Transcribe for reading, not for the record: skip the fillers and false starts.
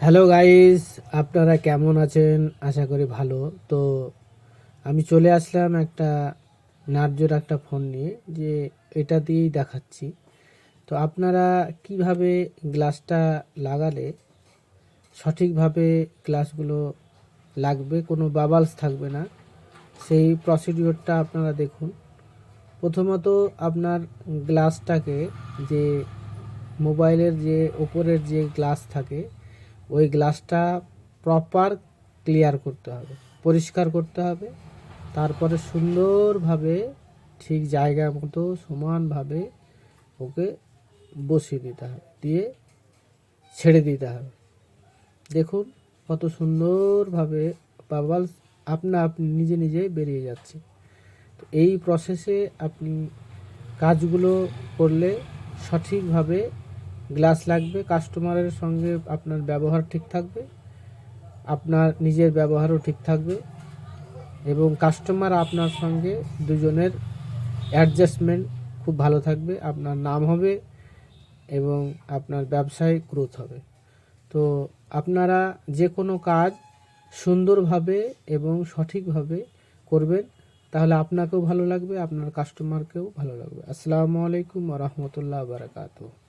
Hello guys, আপনারা কেমন আছেন? আশা করি ভালো। তো আমি চলে আসলাম একটা নার্জোর একটা ফোন নিয়ে, যে এটা দিয়েই দেখাচ্ছি। তো আপনারা কিভাবে গ্লাসটা লাগালে সঠিকভাবে গ্লাসগুলো লাগবে, কোনো বাবালস থাকবে না, সেই প্রসিডিওরটা আপনারা দেখুন। প্রথমত আপনার গ্লাসটাকে, যে মোবাইলের যে ওপরের যে গ্লাস থাকে, ওই গ্লাসটা প্রপার ক্লিয়ার করতে হবে, পরিষ্কার করতে হবে। তারপরে সুন্দরভাবে ঠিক জায়গা মতো সমানভাবে ওকে বসিয়ে দিতে হবে, দিয়ে ছেড়ে দিতে হবে। দেখুন কত সুন্দরভাবে বাবলস আপনি নিজে নিজে বেরিয়ে যাচ্ছে। তো এই প্রসেসে আপনি কাজগুলো করলে সঠিকভাবে গ্লাস লাগবে, কাস্টমারের সঙ্গে আপনার ব্যবহার ঠিক থাকবে, আপনার নিজের ব্যবহারও ঠিক থাকবে, এবং কাস্টমার আপনার সঙ্গে দুজনের অ্যাডজাস্টমেন্ট খুব ভালো থাকবে, আপনার নাম হবে এবং আপনার ব্যবসায় গ্রোথ হবে। তো আপনারা যে কোনো কাজ সুন্দরভাবে এবং সঠিকভাবে করবেন, তাহলে আপনাকেও ভালো লাগবে, আপনার কাস্টমারকেও ভালো লাগবে। আসসালামু আলাইকুম ওয়া রাহমাতুল্লাহি ওয়া বারাকাতুহু।